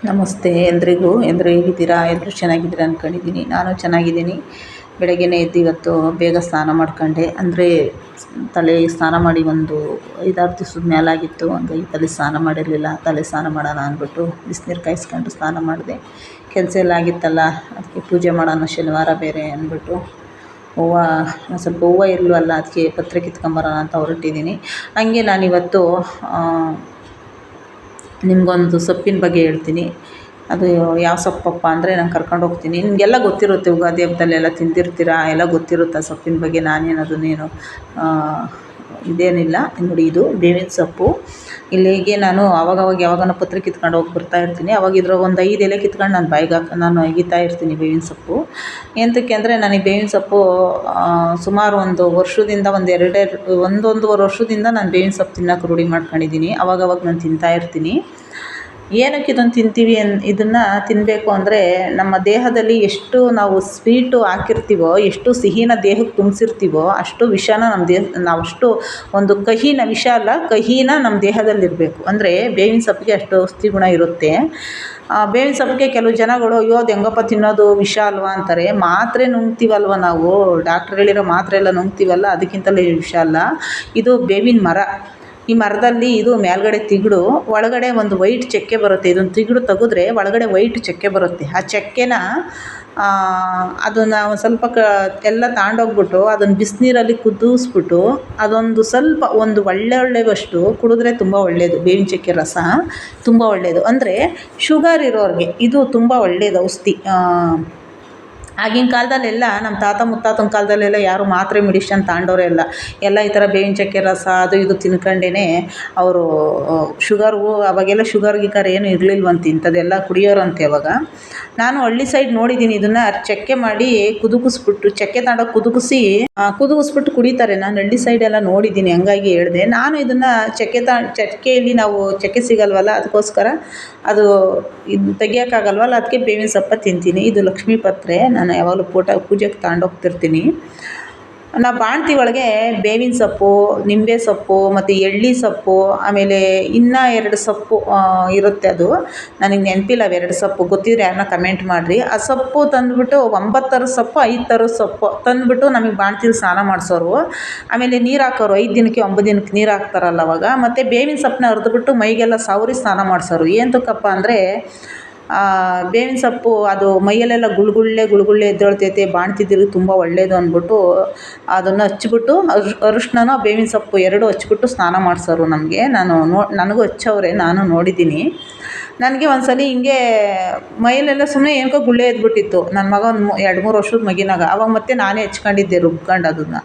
ನಮಸ್ತೆ ಎಲ್ರಿಗೂ. ಎಲ್ಲರೂ ಹೇಗಿದ್ದೀರಾ? ಎಲ್ಲರೂ ಚೆನ್ನಾಗಿದ್ದೀರಾ ಅಂದ್ಕೊಂಡಿದ್ದೀನಿ. ನಾನು ಚೆನ್ನಾಗಿದ್ದೀನಿ. ಬೆಳಗ್ಗೆನೇ ಎದ್ದು ಇವತ್ತು ಬೇಗ ಸ್ನಾನ ಮಾಡ್ಕೊಂಡೆ. ಅಂದರೆ ತಲೆ ಸ್ನಾನ ಮಾಡಿ ಒಂದು 5-6 ದಿವಸದ ಮೇಲಾಗಿತ್ತು. ಹಂಗಾಗಿ ತಲೆ ಸ್ನಾನ ಮಾಡಿರಲಿಲ್ಲ. ತಲೆ ಸ್ನಾನ ಮಾಡೋಣ ಅಂದ್ಬಿಟ್ಟು ಬಿಸಿನೀರು ಕಾಯಿಸ್ಕೊಂಡು ಸ್ನಾನ ಮಾಡಿದೆ. ಕೆಲಸ ಎಲ್ಲ ಆಗಿತ್ತಲ್ಲ, ಅದಕ್ಕೆ ಪೂಜೆ ಮಾಡೋಣ ಶನಿವಾರ ಬೇರೆ ಅಂದ್ಬಿಟ್ಟು ಹೂವು ಸ್ವಲ್ಪ ಹೂವು ಇರಲ್ವಲ್ಲ, ಅದಕ್ಕೆ ಪತ್ರೆ ಕಿತ್ಕೊಂಬರೋಣ ಅಂತ ಹೊರಟಿದ್ದೀನಿ. ಹಂಗೆ ನಾನಿವತ್ತು ನಿಮಗೊಂದು ಸೊಪ್ಪಿನ ಬಗ್ಗೆ ಹೇಳ್ತೀನಿ. ಅದು ಯಾವ ಸೊಪ್ಪಪ್ಪ ಅಂದರೆ ನಾನು ಕರ್ಕೊಂಡು ಹೋಗ್ತೀನಿ. ನಿಮಗೆಲ್ಲ ಗೊತ್ತಿರುತ್ತೆ, ಯುಗಾದಿ ಹಬ್ಬದಲ್ಲೆಲ್ಲ ತಿಂದಿರ್ತೀರ, ಎಲ್ಲ ಗೊತ್ತಿರುತ್ತೆ ಆ ಸೊಪ್ಪಿನ ಬಗ್ಗೆ. ನಾನೇನು ಇದೇನಿಲ್ಲ. ನೋಡಿ, ಇದು ಬೇವಿನ ಸೊಪ್ಪು. ಇಲ್ಲಿಗೆ ನಾನು ಆವಾಗವಾಗ ಯಾವಾಗನ ಪತ್ರೆ ಕಿತ್ಕೊಂಡು ಹೋಗಿ ಬರ್ತಾಯಿರ್ತೀನಿ. ಅವಾಗ ಇದ್ರಾಗ ಒಂದು 5 ಎಲೆ ಕಿತ್ಕೊಂಡು ನಾನು ಬಾಯಿಗೆ ನಾನು ಒಗಿತಾ ಇರ್ತೀನಿ ಬೇವಿನ ಸೊಪ್ಪು. ಎಂತಕ್ಕೆ ಅಂದರೆ ನನಗೆ ಬೇವಿನ ಸೊಪ್ಪು ಸುಮಾರು ಒಂದು ವರ್ಷದಿಂದ ಒಂದೂವರೆ ವರ್ಷದಿಂದ ನಾನು ಬೇವಿನ ಸೊಪ್ಪು ತಿನ್ನೋಕೆ ರೂಢಿ ಮಾಡ್ಕೊಂಡಿದ್ದೀನಿ. ಅವಾಗವಾಗ ನಾನು ತಿಂತಾಯಿರ್ತೀನಿ. ಏನಕ್ಕೆ ಇದನ್ನು ತಿಂತೀವಿ ಇದನ್ನು ತಿನ್ನಬೇಕು ಅಂದರೆ, ನಮ್ಮ ದೇಹದಲ್ಲಿ ಎಷ್ಟು ನಾವು ಸ್ವೀಟು ಹಾಕಿರ್ತೀವೋ, ಎಷ್ಟು ಸಿಹಿನ ದೇಹಕ್ಕೆ ತುಂಬಿಸಿರ್ತೀವೋ, ಅಷ್ಟು ವಿಷನ ನಾವಷ್ಟು ಒಂದು ವಿಷ ಅಲ್ಲ, ಕಹಿನ ನಮ್ಮ ದೇಹದಲ್ಲಿರಬೇಕು. ಅಂದರೆ ಬೇವಿನ ಸೊಪ್ಪಿಗೆ ಅಷ್ಟು ಔಷಧಿ ಗುಣ ಇರುತ್ತೆ. ಬೇವಿನ ಸೊಪ್ಪಿಗೆ ಕೆಲವು ಜನಗಳು ಅಯ್ಯೋ ಅದು ಹೆಂಗಪ್ಪ ತಿನ್ನೋದು, ವಿಷ ಅಲ್ವಾ ಅಂತಾರೆ. ಮಾತ್ರೆ ನುಂಗ್ತೀವಲ್ವ ನಾವು, ಡಾಕ್ಟ್ರ್ ಹೇಳಿರೋ ಮಾತ್ರೆ ಎಲ್ಲ ನುಂಗ್ತೀವಲ್ಲ, ಅದಕ್ಕಿಂತಲೇ ವಿಷ ಅಲ್ಲ. ಇದು ಬೇವಿನ ಮರ. ಈ ಮರದಲ್ಲಿ ಇದು ಮೇಲ್ಗಡೆ ತಿಗುಡು, ಒಳಗಡೆ ಒಂದು ವೈಟ್ ಚಕ್ಕೆ ಬರುತ್ತೆ. ಇದೊಂದು ತಿಗುಡು ತೆಗೆದ್ರೆ ಒಳಗಡೆ ವೈಟ್ ಚಕ್ಕೆ ಬರುತ್ತೆ. ಆ ಚಕ್ಕೆನ ಅದನ್ನು ಸ್ವಲ್ಪ ಎಲ್ಲ ತಗೊಂಡೋಗ್ಬಿಟ್ಟು ಅದನ್ನು ಬಿಸಿನೀರಲ್ಲಿ ಕುದಿಸ್ಬಿಟ್ಟು ಅದೊಂದು ಸ್ವಲ್ಪ ಒಂದು ಒಳ್ಳೆಯವಷ್ಟು ಕುಡಿದ್ರೆ ತುಂಬ ಒಳ್ಳೆಯದು. ಬೇವಿನ ಚಕ್ಕೆ ರಸ ತುಂಬ ಒಳ್ಳೆಯದು. ಅಂದರೆ ಶುಗರ್ ಇರೋರಿಗೆ ಇದು ತುಂಬ ಒಳ್ಳೆಯದು ಔಷಧಿ. ಆಗಿನ ಕಾಲದಲ್ಲೆಲ್ಲ ನಮ್ಮ ತಾತ ಮುತ್ತಾತನ ಕಾಲದಲ್ಲೆಲ್ಲ ಯಾರು ಮಾತ್ರೆ ಮೆಡಿಷನ್ ತಗೊಂಡವರೇ ಎಲ್ಲ ಈ ಥರ ಬೇವಿನ ಚಕ್ಕೆ ರಸ ಅದು ಇದು ತಿನ್ಕೊಂಡೇ ಅವರು ಶುಗರ್ಗೂ, ಅವಾಗೆಲ್ಲ ಶುಗರ್ ಗಿಕರ್ ಏನೂ ಇರಲಿಲ್ವಂತೆ, ಇಂಥದ್ದೆಲ್ಲ ಕುಡಿಯೋರಂತೆ ಅವಾಗ. ನಾನು ಹಳ್ಳಿ ಸೈಡ್ ನೋಡಿದ್ದೀನಿ. ಇದನ್ನು ಚಕ್ಕೆ ಮಾಡಿ ಕುದುಗಿಸ್ಬಿಟ್ಟು, ಚಕ್ಕೆ ತಗೊಂಡೋಗಿ ಕುದುಗಿಸ್ಬಿಟ್ಟು ಕುಡಿತಾರೆ. ನಾನು ಹಳ್ಳಿ ಸೈಡೆಲ್ಲ ನೋಡಿದ್ದೀನಿ, ಹಂಗಾಗಿ ಹೇಳಿದೆ. ನಾನು ಇದನ್ನು ಚಕ್ಕೆಯಲ್ಲಿ ನಾವು ಚಕ್ಕೆ ಸಿಗಲ್ವಲ್ಲ, ಅದಕ್ಕೋಸ್ಕರ ಅದು ಇದು ತೆಗಿಯೋಕ್ಕಾಗಲ್ವಲ್ಲ, ಅದಕ್ಕೆ ಬೇವಿನ ಸೊಪ್ಪು ತಿಂತೀನಿ. ಇದು ಲಕ್ಷ್ಮೀ ಪತ್ರೆ. ನಾನು ಯಾವಾಗಲೂ ಪೂಜೆಗೆ ತಗೊಂಡೋಗ್ತಿರ್ತೀನಿ. ನಾವು ಬಾಣತಿ ಒಳಗೆ ಬೇವಿನ ಸೊಪ್ಪು, ನಿಂಬೆ ಸೊಪ್ಪು ಮತ್ತು ಎಳ್ಳಿ ಸೊಪ್ಪು, ಆಮೇಲೆ ಇನ್ನೂ 2 ಸೊಪ್ಪು ಇರುತ್ತೆ. ಅದು ನನಗೆ ನೆನಪಿಲ್ಲ, 2 ಸೊಪ್ಪು ಗೊತ್ತಿದ್ರೆ ಯಾರನ್ನ ಕಮೆಂಟ್ ಮಾಡಿರಿ. ಆ ಸೊಪ್ಪು ತಂದುಬಿಟ್ಟು 9 ಥರದ ಸೊಪ್ಪು, 5 ಥರದ ಸೊಪ್ಪು ತಂದುಬಿಟ್ಟು ನಮಗೆ ಬಾಣತಿಲಿ ಸ್ನಾನ ಮಾಡಿಸೋರು. ಆಮೇಲೆ ನೀರು ಹಾಕೋರು 5 ದಿನಕ್ಕೆ 9 ದಿನಕ್ಕೆ ನೀರು ಹಾಕ್ತಾರಲ್ಲ ಅವಾಗ. ಮತ್ತು ಬೇವಿನ ಸೊಪ್ಪನ್ನ ಅರೆದ್ಬಿಟ್ಟು ಮೈಗೆಲ್ಲ ಸವರಿ ಸ್ನಾನ ಮಾಡಿಸೋರು. ಏನಕ್ಕಪ್ಪ ಅಂದರೆ ಬೇವಿನ ಸೊಪ್ಪು ಅದು ಮೈಯಲ್ಲೆಲ್ಲ ಗುಳ್ಗುಳ್ಳೆ ಎದ್ದೇಳ್ತೈತೆ, ಬಾಣ್ತಿದ್ರಿಗೆ ತುಂಬ ಒಳ್ಳೆಯದು ಅಂದ್ಬಿಟ್ಟು ಅದನ್ನು ಹಚ್ಬಿಟ್ಟು ಅರಿಶಿನ ಬೇವಿನ ಸೊಪ್ಪು 2 ಹಚ್ಬಿಟ್ಟು ಸ್ನಾನ ಮಾಡಿಸೋರು ನಮಗೆ. ನನಗೂ ಹಚ್ಚವ್ರೆ, ನಾನು ನೋಡಿದ್ದೀನಿ. ನನಗೆ ಒಂದು ಸಲ ಹಿಂಗೆ ಮೈಯಲ್ಲೆಲ್ಲ ಸುಮ್ಮನೆ ಏನಕ್ಕೋ ಗುಳ್ಳೆ ಎದ್ಬಿಟ್ಟಿತ್ತು. ನನ್ನ ಮಗ ಒಂದು 2-3 ವರ್ಷದ ಮಗಿನಾಗ. ಅವಾಗ ಮತ್ತೆ ನಾನೇ ಹೆಚ್ಕೊಂಡಿದ್ದೆ, ರುಬ್ಕೊಂಡು ಅದನ್ನು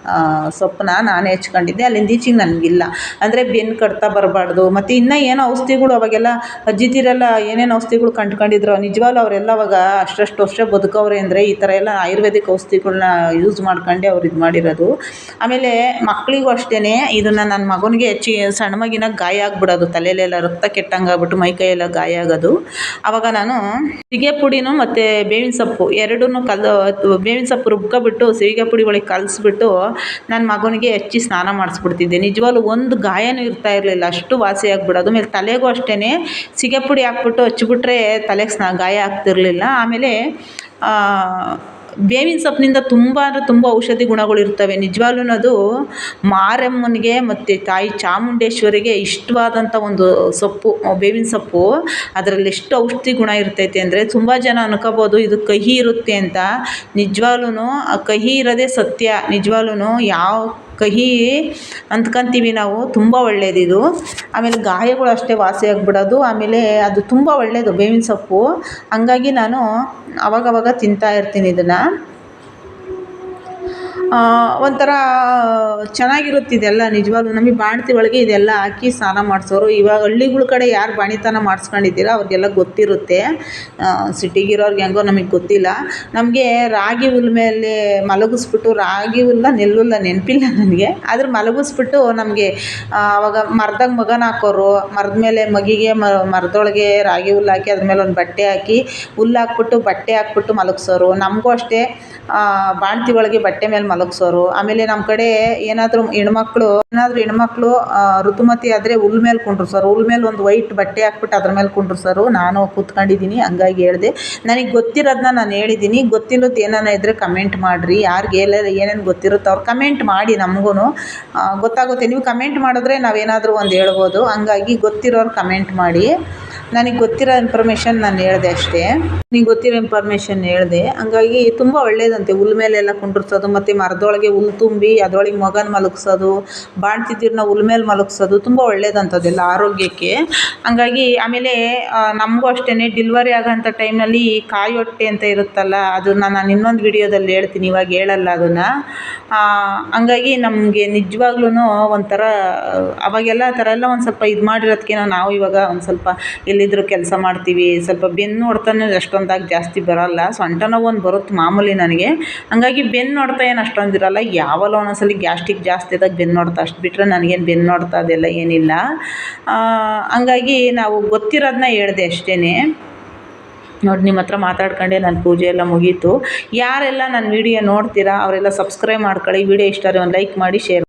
ಸೊಪ್ಪನ್ನ ನಾನೇ ಹೆಚ್ಕೊಂಡಿದ್ದೆ. ಅಲ್ಲಿಂದ ಈಚೆಗೆ ನನಗಿಲ್ಲ. ಅಂದರೆ ಬೆನ್ನು ಕಟ್ತಾ ಬರಬಾರ್ದು. ಮತ್ತು ಇನ್ನೂ ಏನೋ ಔಷಧಿಗಳು ಅವಾಗೆಲ್ಲ ಅಜ್ಜಿದಿರೆಲ್ಲ ಏನೇನು ಔಷಧಿಗಳು ಕಂಡ್ಕೊಂಡಿದ್ರು. ನಿಜವಾಗ್ಲೂ ಅವರೆಲ್ಲ ಅವಾಗ ಅಷ್ಟು ವರ್ಷ ಬದುಕವ್ರೆ ಅಂದರೆ ಈ ಥರ ಎಲ್ಲ ಆಯುರ್ವೇದಿಕ್ ಔಷಧಿಗಳ್ನ ಯೂಸ್ ಮಾಡ್ಕೊಂಡೆ ಅವ್ರು ಇದು ಮಾಡಿರೋದು. ಆಮೇಲೆ ಮಕ್ಕಳಿಗೂ ಅಷ್ಟೇ, ಇದನ್ನು ನನ್ನ ಮಗನಿಗೆ ಸಣ್ಣ ಮಗಿನಾಗ ಗಾಯ ಆಗಿಬಿಡೋದು, ತಲೆಯಲ್ಲೆಲ್ಲ ರಕ್ತ ಕೆಟ್ಟಂಗೆ ಆಗ್ಬಿಟ್ಟು ಮೈಕೈಯೆಲ್ಲ ಗಾಯ ಆಗೋದು. ಆವಾಗ ನಾನು ಸೀಗೆ ಪುಡಿನೂ ಮತ್ತು ಬೇವಿನ ಸೊಪ್ಪು ಎರಡನ್ನೂ ಬೇವಿನ ಸೊಪ್ಪು ರುಬ್ಕೊಬಿಟ್ಟು ಸೀಗೆ ಪುಡಿ ಒಳಗೆ ಕಲಿಸ್ಬಿಟ್ಟು ನನ್ನ ಮಗನಿಗೆ ಹಚ್ಚಿ ಸ್ನಾನ ಮಾಡಿಸ್ಬಿಡ್ತಿದ್ದೆ. ನಿಜವಾಗ್ಲೂ ಒಂದು ಗಾಯನೂ ಇರ್ತಾ ಇರಲಿಲ್ಲ, ಅಷ್ಟು ವಾಸಿ ಆಗಿಬಿಡೋದು. ಆಮೇಲೆ ತಲೆಗೂ ಅಷ್ಟೇ ಸೀಗೆ ಪುಡಿ ಹಾಕ್ಬಿಟ್ಟು ಹಚ್ಬಿಟ್ರೆ ತಲೆಗೆ ಗಾಯ ಆಗ್ತಿರಲಿಲ್ಲ. ಆಮೇಲೆ ಬೇವಿನ ಸೊಪ್ಪಿನಿಂದ ತುಂಬ ಅಂದರೆ ತುಂಬ ಔಷಧಿ ಗುಣಗಳು ಇರ್ತವೆ. ನಿಜವಾಗ್ಲೂ ಅದು ಮಾರಮ್ಮನಿಗೆ ಮತ್ತು ತಾಯಿ ಚಾಮುಂಡೇಶ್ವರಿಗೆ ಇಷ್ಟವಾದಂಥ ಒಂದು ಸೊಪ್ಪು ಬೇವಿನ ಸೊಪ್ಪು. ಅದರಲ್ಲಿ ಎಷ್ಟು ಔಷಧಿ ಗುಣ ಇರ್ತೈತೆ ಅಂದರೆ ತುಂಬ ಜನ ಅನ್ಕೋಬೋದು ಇದು ಕಹಿ ಇರುತ್ತೆ ಅಂತ. ನಿಜವಾಗ್ಲೂ ಕಹಿ ಇರೋದೇ ಸತ್ಯ. ನಿಜವಾಗ್ಲೂ ಯಾವ ಕಹಿ ಅಂದ್ಕೊಂತೀವಿ ನಾವು, ತುಂಬ ಒಳ್ಳೆಯದಿದು. ಆಮೇಲೆ ಗಾಯಗಳು ಅಷ್ಟೇ ವಾಸಿ ಆಗಿಬಿಡೋದು. ಆಮೇಲೆ ಅದು ತುಂಬ ಒಳ್ಳೆಯದು ಬೇವಿನ ಸೊಪ್ಪು. ಹಂಗಾಗಿ ನಾನು ಅವಾಗವಾಗ ತಿಂತಾಯಿರ್ತೀನಿ ಇದನ್ನು. ಒಂಥರ ಚೆನ್ನಾಗಿರುತ್ತೆ ಇದೆಲ್ಲ. ನಿಜವಾಗ್ಲೂ ನಮಗೆ ಬಾಣತಿ ಒಳಗೆ ಇದೆಲ್ಲ ಹಾಕಿ ಸ್ನಾನ ಮಾಡಿಸೋರು. ಇವಾಗ ಹಳ್ಳಿಗಳ ಕಡೆ ಯಾರು ಬಾಣಿತನ ಮಾಡಿಸ್ಕೊಂಡಿದ್ದೀರ ಅವ್ರಿಗೆಲ್ಲ ಗೊತ್ತಿರುತ್ತೆ. ಸಿಟಿಗಿರೋರ್ಗೆ ಹೆಂಗೋ ನಮಗೆ ಗೊತ್ತಿಲ್ಲ. ನಮಗೆ ರಾಗಿ ಹುಲ್ ಮೇಲೆ ಮಲಗಿಸ್ಬಿಟ್ಟು, ರಾಗಿ ಹುಲ್ಲ ನೆಲ್ಲುಲ್ಲ ನೆನಪಿಲ್ಲ ನನಗೆ, ಆದ್ರೆ ಮಲಗಿಸ್ಬಿಟ್ಟು ನಮಗೆ ಆವಾಗ ಮರದಾಗ ಮಗನ ಹಾಕೋರು. ಮರದ ಮೇಲೆ ಮಗಿಗೆ ಮರದೊಳಗೆ ರಾಗಿ ಹುಲ್ಲು ಹಾಕಿ ಅದ್ರ ಮೇಲೆ ಒಂದು ಬಟ್ಟೆ ಹಾಕಿ ಹುಲ್ಲು ಹಾಕ್ಬಿಟ್ಟು ಬಟ್ಟೆ ಹಾಕ್ಬಿಟ್ಟು ಮಲಗಿಸೋರು. ನಮಗೂ ಅಷ್ಟೇ ಬಾಣತಿ ಒಳಗೆ ಬಟ್ಟೆ ಮೇಲೆ ಮಲಗಿಸೋರು. ಆಮೇಲೆ ನಮ್ಮ ಕಡೆ ಏನಾದರೂ ಹೆಣ್ಮಕ್ಳು ಋತುಮತಿ ಆದರೆ ಹುಲ್ ಮೇಲೆ ಕುಂಡ್ರಿಸೋರು. ಹುಲ್ ಮೇಲೆ ಒಂದು ವೈಟ್ ಬಟ್ಟೆ ಹಾಕ್ಬಿಟ್ಟು ಅದ್ರ ಮೇಲೆ ಕುಂಡ್ರಿಸೋರು. ನಾನು ಕೂತ್ಕೊಂಡಿದ್ದೀನಿ, ಹಂಗಾಗಿ ಹೇಳಿದೆ. ನನಗೆ ಗೊತ್ತಿರೋದನ್ನ ನಾನು ಹೇಳಿದ್ದೀನಿ. ಗೊತ್ತಿಲ್ಲದ್ದು ಏನಾನ ಇದ್ದರೆ ಕಮೆಂಟ್ ಮಾಡಿರಿ. ಯಾರಿಗೆ ಏನೇನು ಗೊತ್ತಿರುತ್ತೋ ಅವ್ರು ಕಮೆಂಟ್ ಮಾಡಿ, ನಮಗೂ ಗೊತ್ತಾಗುತ್ತೆ. ನೀವು ಕಮೆಂಟ್ ಮಾಡಿದ್ರೆ ನಾವೇನಾದರೂ ಒಂದು ಹೇಳ್ಬೋದು. ಹಂಗಾಗಿ ಗೊತ್ತಿರೋರು ಕಮೆಂಟ್ ಮಾಡಿ. ನನಗೆ ಗೊತ್ತಿರೋ ಇನ್ಫಾರ್ಮೇಷನ್ ನಾನು ಹೇಳಿದೆ ಅಷ್ಟೇ. ನನಗೆ ಗೊತ್ತಿರೋ ಇನ್ಫಾರ್ಮೇಷನ್ ಹೇಳಿದೆ. ಹಂಗಾಗಿ ತುಂಬ ಒಳ್ಳೆಯದಂತೆ ಹುಲ್ ಮೇಲೆಲ್ಲ ಕುಂಡ್ರಿಸೋದು, ಮತ್ತು ಮರದೊಳಗೆ ಹುಲ್ ತುಂಬಿ ಅದರೊಳಗೆ ಮಗನ ಮಲಗಿಸೋದು, ಬಾಣ್ತಿದ್ದೀರನ್ನ ಹುಲ್ ಮೇಲೆ ಮಲಗಿಸೋದು ತುಂಬ ಒಳ್ಳೆಯದಂಥದ್ದೆಲ್ಲ ಆರೋಗ್ಯಕ್ಕೆ. ಹಂಗಾಗಿ ಆಮೇಲೆ ನಮಗೂ ಅಷ್ಟೇ ಡಿಲ್ವರಿ ಆಗೋಂಥ ಟೈಮ್ನಲ್ಲಿ ಕಾಯಿ ಹೊಟ್ಟೆ ಅಂತ ಇರುತ್ತಲ್ಲ, ಅದನ್ನು ನಾನು ಇನ್ನೊಂದು ವಿಡಿಯೋದಲ್ಲಿ ಹೇಳ್ತೀನಿ, ಇವಾಗ ಹೇಳಲ್ಲ ಅದನ್ನು. ಹಂಗಾಗಿ ನಮಗೆ ನಿಜವಾಗ್ಲೂ ಒಂಥರ ಅವಾಗೆಲ್ಲ ಆ ಥರ ಎಲ್ಲ ಒಂದು ಸ್ವಲ್ಪ ಇದು ಮಾಡಿರೋದಕ್ಕೆ ನಾವು ಇವಾಗ ಒಂದು ಸ್ವಲ್ಪ ಎಲ್ಲಿದ್ದರೂ ಕೆಲಸ ಮಾಡ್ತೀವಿ. ಸ್ವಲ್ಪ ಬೆನ್ನು ಹೊಡ್ತಾನೆ ಅಷ್ಟೊಂದಾಗಿ ಜಾಸ್ತಿ ಬರೋಲ್ಲ. ಸೊಂಟ ನೋವು ಒಂದು ಬರುತ್ತೆ ಮಾಮೂಲಿ ನನಗೆ. ಹಂಗಾಗಿ ಬೆನ್ನು ಹೊಡ್ತ ಏನು ಅಷ್ಟೊಂದು ಇರೋಲ್ಲ. ಯಾವಲ್ಲ ಒಂದೊಂದ್ಸಲಿ ಗ್ಯಾಸ್ಟ್ರಿಕ್ ಜಾಸ್ತಿ ಆದಾಗ ಬೆನ್ನು ಹೊಡ್ತ, ಅಷ್ಟು ಬಿಟ್ಟರೆ ನನಗೇನು ಬೆನ್ನು ಹೊಡ್ತ ಅದೆಲ್ಲ ಏನಿಲ್ಲ. ಹಂಗಾಗಿ ನಾವು ಗೊತ್ತಿರೋದನ್ನ ಹೇಳಿದೆ ಅಷ್ಟೇ. ನೋಡಿ, ನಿಮ್ಮ ಹತ್ರ ಮಾತಾಡ್ಕೊಂಡೆ ನನ್ನ ಪೂಜೆ ಎಲ್ಲ ಮುಗೀತು. ಯಾರೆಲ್ಲ ನನ್ನ ವೀಡಿಯೋ ನೋಡ್ತೀರಾ ಅವರೆಲ್ಲ ಸಬ್ಸ್ಕ್ರೈಬ್ ಮಾಡ್ಕೊಳ್ಳಿ. ವೀಡಿಯೋ ಇಷ್ಟ ಆದರೆ ಒಂದು ಲೈಕ್ ಮಾಡಿ, ಶೇರ್